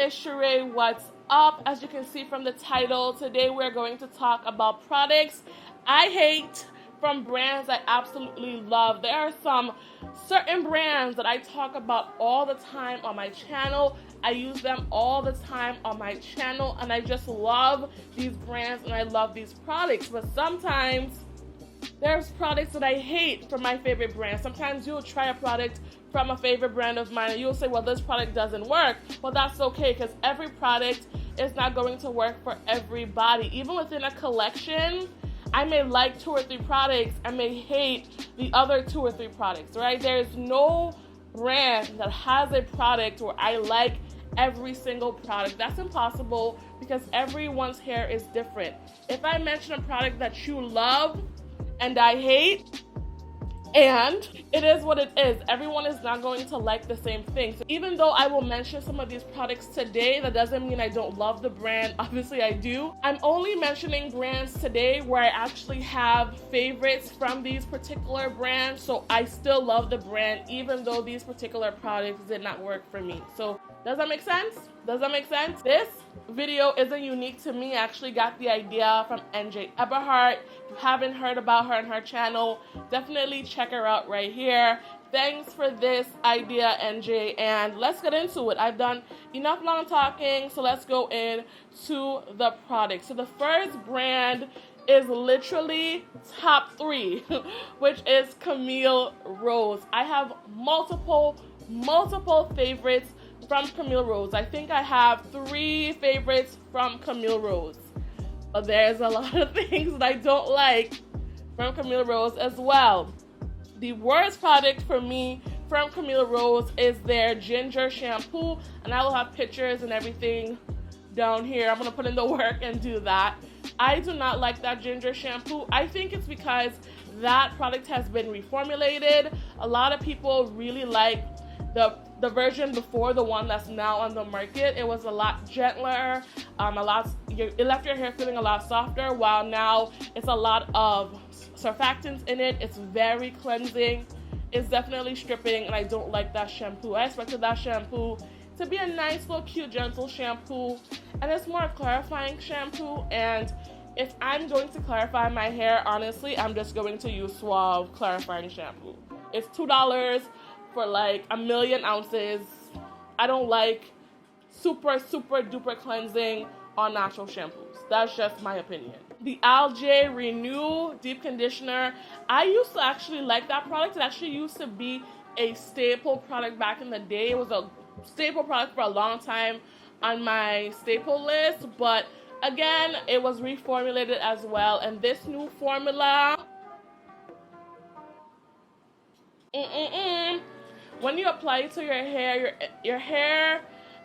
is SheRea. What's up? As you can see from the title, today we're going to talk about products I hate from brands I absolutely love. There are some certain brands that I talk about all the time on my channel. I use them all the time on my channel, and I just love these brands and I love these products. But sometimes there's products that I hate from my favorite brand. Sometimes you'll try a product from a favorite brand of mine and you'll say, well, this product doesn't work. Well, that's okay, because every product is not going to work for everybody. Even within a collection, I may like 2 or 3 products, I may hate the other 2 or 3 products, right? There's no brand that has a product where I like every single product. That's impossible, because everyone's hair is different. If I mention a product that you love and I hate, and it is what it is. Everyone is not going to like the same thing. So even though I will mention some of these products today, that doesn't mean I don't love the brand. Obviously I do. I'm only mentioning brands today where I actually have favorites from these particular brands. So I still love the brand even though these particular products did not work for me. So does that make sense? Does that make sense? This video isn't unique to me. I actually got the idea from NJ Eberhardt. If you haven't heard about her and her channel, definitely check her out right here. Thanks for this idea, NJ, and let's get into it. I've done enough long talking, so let's go into the product. So the first brand is literally top 3, which is Camille Rose. I have multiple favorites from Camille Rose. I think I have 3 favorites from Camille Rose. But there's a lot of things that I don't like from Camille Rose as well. The worst product for me from Camille Rose is their ginger shampoo, and I will have pictures and everything down here. I'm gonna put in the work and do that. I do not like that ginger shampoo. I think it's because that product has been reformulated. A lot of people really like the version before, the one that's now on the market. It was a lot gentler, it left your hair feeling a lot softer, while now it's a lot of surfactants in it. It's very cleansing. It's definitely stripping, and I don't like that shampoo. I expected that shampoo to be a nice little cute gentle shampoo, and it's more of clarifying shampoo. And if I'm going to clarify my hair, honestly, I'm just going to use Suave clarifying shampoo. It's $2 for like 1,000,000 ounces. I don't like super duper cleansing on natural shampoos. That's just my opinion. The ALGAE Renew Deep Conditioner, I used to actually like that product. It actually used to be a staple product back in the day. It was a staple product for a long time on my staple list, but again, it was reformulated as well. And this new formula, when you apply it to your hair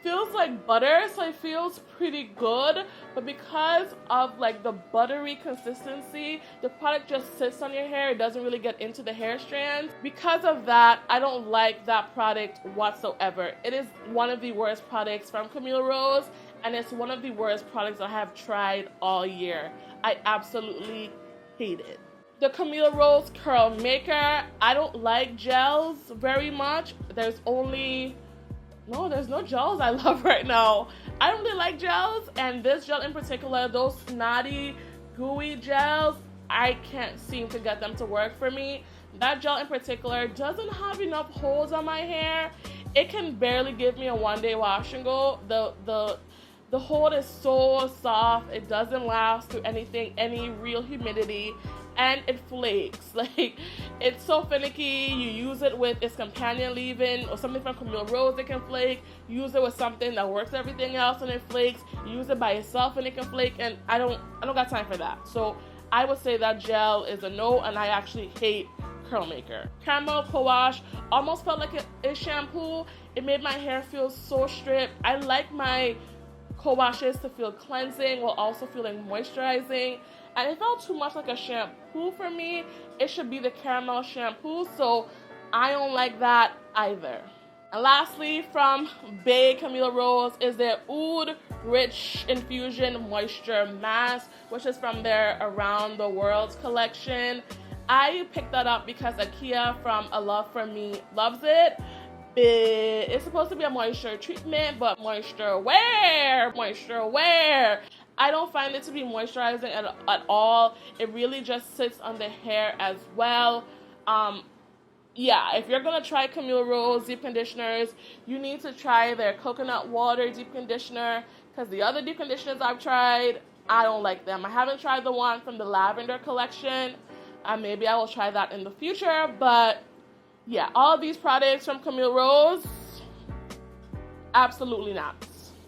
feels like butter, so it feels pretty good. But because of like the buttery consistency, the product just sits on your hair. It doesn't really get into the hair strands. Because of that, I don't like that product whatsoever. It is one of the worst products from Camille Rose, and it's one of the worst products I have tried all year. I absolutely hate it. The Camille Rose Curl Maker, I don't like gels very much. There's no gels I love right now. I don't really like gels, and this gel in particular, those snotty, gooey gels, I can't seem to get them to work for me. That gel in particular doesn't have enough holes on my hair. It can barely give me a 1-day wash and go. The hold is so soft, it doesn't last through any real humidity, and it flakes. Like, it's so finicky. You use it with its companion leave-in or something from Camille Rose, it can flake. You use it with something that works everything else and it flakes. You use it by itself and it can flake, and I don't got time for that. So I would say that gel is a no, and I actually hate Curl Maker. CAMILLE COWASH almost felt like a shampoo. It made my hair feel so stripped. I like my co-washes to feel cleansing while also feeling moisturizing, and it felt too much like a shampoo for me. It should be the caramel shampoo, so I don't like that either. And lastly, from Bay Camille Rose is their Oud Rich Infusion Moisture Mask, which is from their Around the World collection. I picked that up because Akia from A Love For Me loves it. It's supposed to be a moisture treatment, but moisture wear. I don't find it to be moisturizing at all. It really just sits on the hair as well. Yeah, if you're going to try Camille Rose deep conditioners, you need to try their coconut water deep conditioner, because the other deep conditioners I've tried, I don't like them. I haven't tried the one from the lavender collection. Maybe I will try that in the future, but yeah, all of these products from Camille Rose, absolutely not.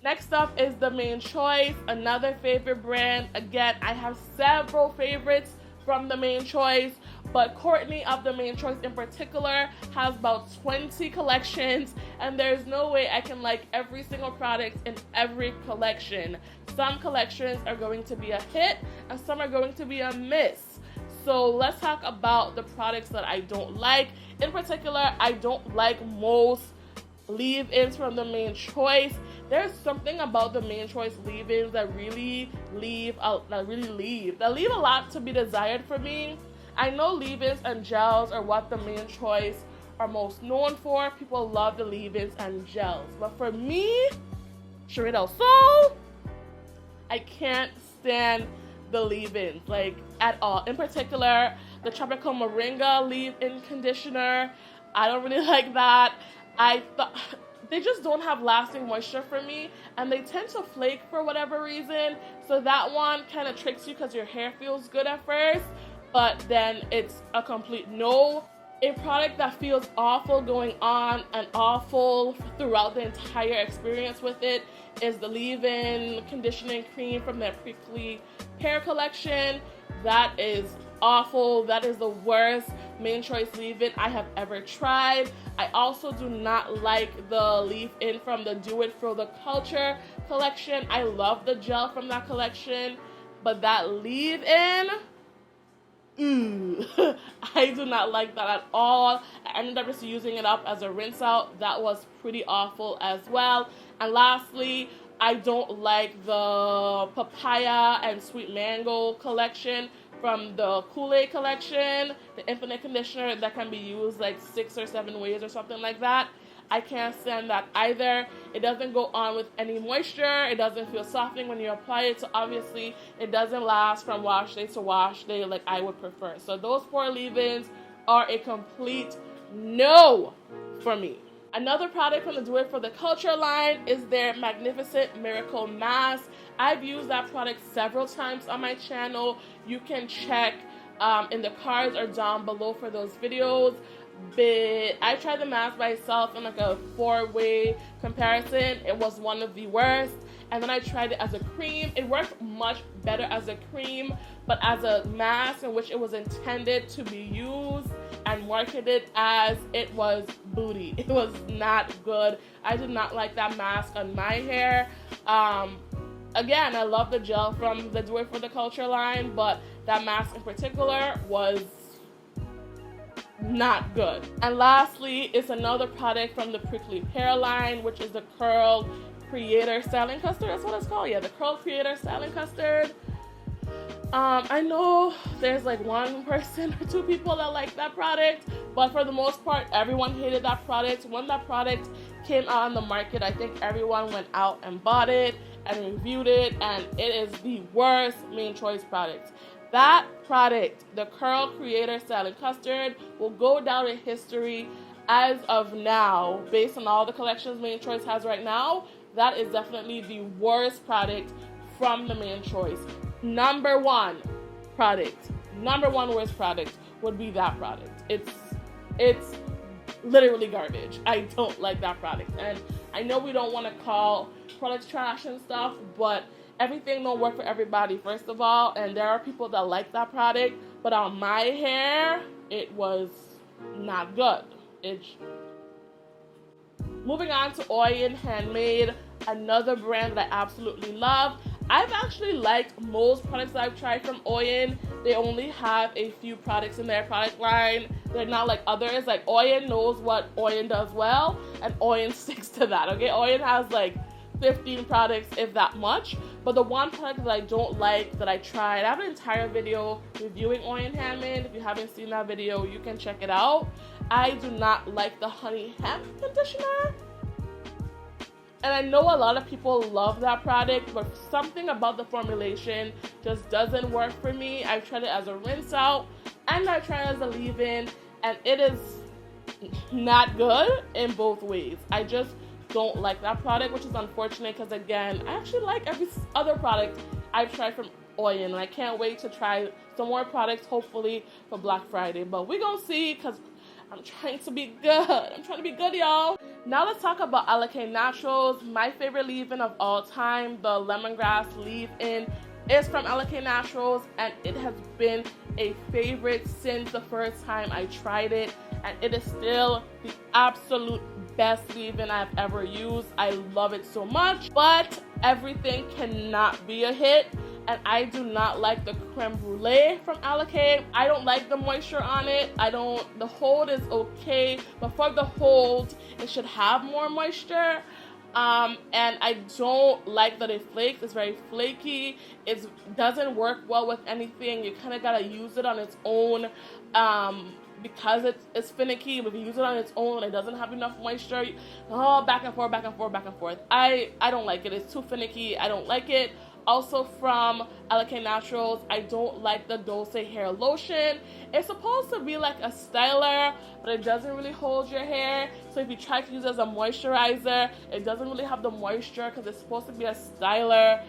Next up is the Main Choice, another favorite brand. Again, I have several favorites from the Main Choice, but Courtney of the Main Choice in particular has about 20 collections, and there's no way I can like every single product in every collection. Some collections are going to be a hit, and some are going to be a miss. So let's talk about the products that I don't like. In particular, I don't like most leave-ins from the Main Choice. There's something about the Main Choice leave-ins that leave a lot to be desired for me. I know leave-ins and gels are what the Main Choice are most known for. People love the leave-ins and gels. But for me, SheRea DelSol, I can't stand the leave-ins, like, at all. In particular, the Tropical Moringa leave-in conditioner, I don't really like that. I thought they just don't have lasting moisture for me, and they tend to flake for whatever reason. So that one kind of tricks you because your hair feels good at first, but then it's a complete no. A product that feels awful going on and awful throughout the entire experience with it is the leave-in conditioning cream from their Prickly Pear collection. That is awful. That is the worst Main Choice leave-in I have ever tried. I also do not like the leave-in from the Do It for the Culture collection. I love the gel from that collection, but that leave-in, I do not like that at all. I ended up just using it up as a rinse out. That was pretty awful as well. And lastly, I don't like the papaya and sweet mango collection from the Kool-Aid collection, the infinite conditioner that can be used like 6 or 7 ways or something like that. I can't stand that either. It doesn't go on with any moisture. It doesn't feel softening when you apply it. So obviously it doesn't last from wash day to wash day like I would prefer. So those 4 leave-ins are a complete no for me. Another product from the Do It for the Culture line is their Magnificent Miracle Mask. I've used that product several times on my channel. You can check in the cards or down below for those videos. But I tried the mask by itself in like a 4-way comparison. It was one of the worst. And then I tried it as a cream. It worked much better as a cream, but as a mask in which it was intended to be used and marketed as, it was booty. It was not good. I did not like that mask on my hair. Again, I love the gel from the Do It for the Culture line, but that mask in particular was not good. And lastly, it's another product from the Prickly Pear line, which is the Curl Creator Styling Custard. That's what it's called. Yeah, the Curl Creator Styling Custard. I know there's like 1 person or 2 people that like that product, but for the most part, everyone hated that product. When that product came out on the market, I think everyone went out and bought it and reviewed it, and it is the worst Main Choice product. That product, the Curl Creator Styling Custard, will go down in history as of now, based on all the collections Main Choice has right now. That is definitely the worst product from the Main Choice. Number 1 worst product would be that product. It's literally garbage. I don't like that product. And I know we don't want to call products trash and stuff, but everything don't work for everybody, first of all, and there are people that like that product, but on my hair, it was not good. Moving on to OYIN Handmade, another brand that I absolutely love. I've actually liked most products that I've tried from OYIN. They only have a few products in their product line. They're not like others. Like OYIN knows what OYIN does well, and OYIN sticks to that, okay? OYIN has like 15 products, if that much. But the one product that I don't like, that I tried, I have an entire video reviewing OYIN HANDMADE. If you haven't seen that video, you can check it out. I do not like the honey hemp conditioner. And I know a lot of people love that product, but something about the formulation just doesn't work for me. I've tried it as a rinse out, and I've tried it as a leave-in, and it is not good in both ways. I just don't like that product, which is unfortunate because, again, I actually like every other product I've tried from OYIN, and I can't wait to try some more products, hopefully, for Black Friday. But we're going to see, because I'm trying to be good. I'm trying to be good, y'all. Now let's talk about ALIKAY Naturals. My favorite leave-in of all time, the lemongrass leave-in, is from ALIKAY Naturals, and it has been a favorite since the first time I tried it, and it is still the absolute best leave-in I've ever used. I love it so much, but everything cannot be a hit. And I do not like the creme brulee from ALIKAY. I don't like the moisture on it. The hold is okay, but for the hold, it should have more moisture. And I don't like that it flakes. It's very flaky. It doesn't work well with anything. You kind of gotta use it on its own, because it's finicky. If you use it on its own and it doesn't have enough moisture, back and forth, back and forth, back and forth. I don't like it. It's too finicky. I don't like it. Also from ALIKAY Naturals, I don't like the DULCE hair lotion. It's supposed to be like a styler, but it doesn't really hold your hair. So if you try to use it as a moisturizer, it doesn't really have the moisture because it's supposed to be a styler.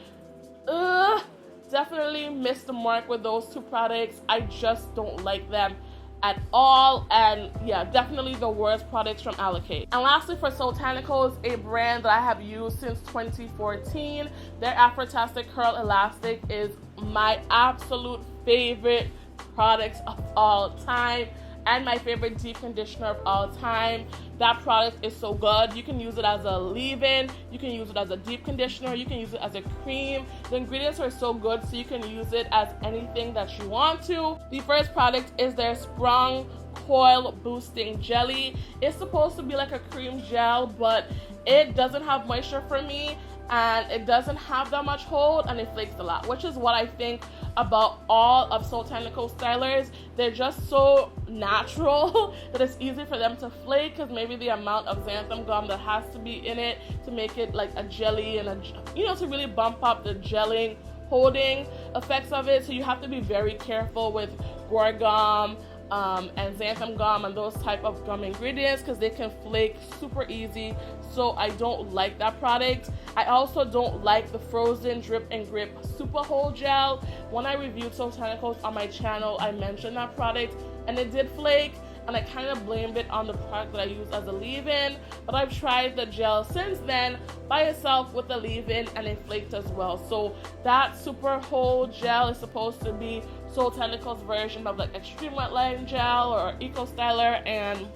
Definitely missed the mark with those two products. I just don't like them at all, and yeah, definitely the worst products from ALIKAY. And lastly, for SOULTANICALS, a brand that I have used since 2014, their Afrotastic Curl Elastic is my absolute favorite products of all time, and my favorite deep conditioner of all time. That product is so good. You can use it as a leave-in, you can use it as a deep conditioner, you can use it as a cream. The ingredients are so good, so you can use it as anything that you want to. The first product is their SPRUNG Coil Boosting Jelly. It's supposed to be like a cream gel, but it doesn't have moisture for me, and it doesn't have that much hold, and it flakes a lot, which is what I think about all of SOULTANICALS stylers. They're just so natural that it's easy for them to flake, because maybe the amount of xanthan gum that has to be in it to make it like a jelly, and to really bump up the gelling, holding effects of it. So you have to be very careful with guar gum and xanthan gum and those type of gum ingredients, because they can flake super easy. So I don't like that product. I also don't like the frozen drip and grip super hold gel. When I reviewed SOULTANICALS on my channel, I mentioned that product and it did flake, and I kind of blamed it on the product that I use as a leave-in, but I've tried the gel since then by itself with the leave-in, and it flaked as well. So that super hold gel is supposed to be SOULTANICALS version of like extreme wetline gel or eco styler, and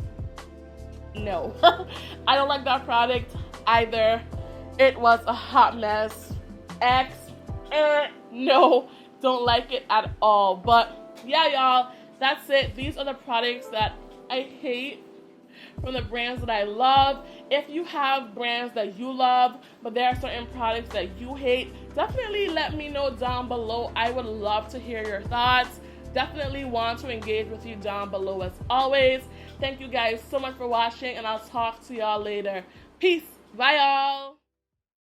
no. I don't like that product either. It was a hot mess. No, don't like it at all. But yeah, y'all, that's it. These are the products that I hate from the brands that I love. If you have brands that you love, but there are certain products that you hate, definitely let me know down below. I would love to hear your thoughts. Definitely want to engage with you down below as always. Thank you guys so much for watching, and I'll talk to y'all later. Peace. Bye, y'all.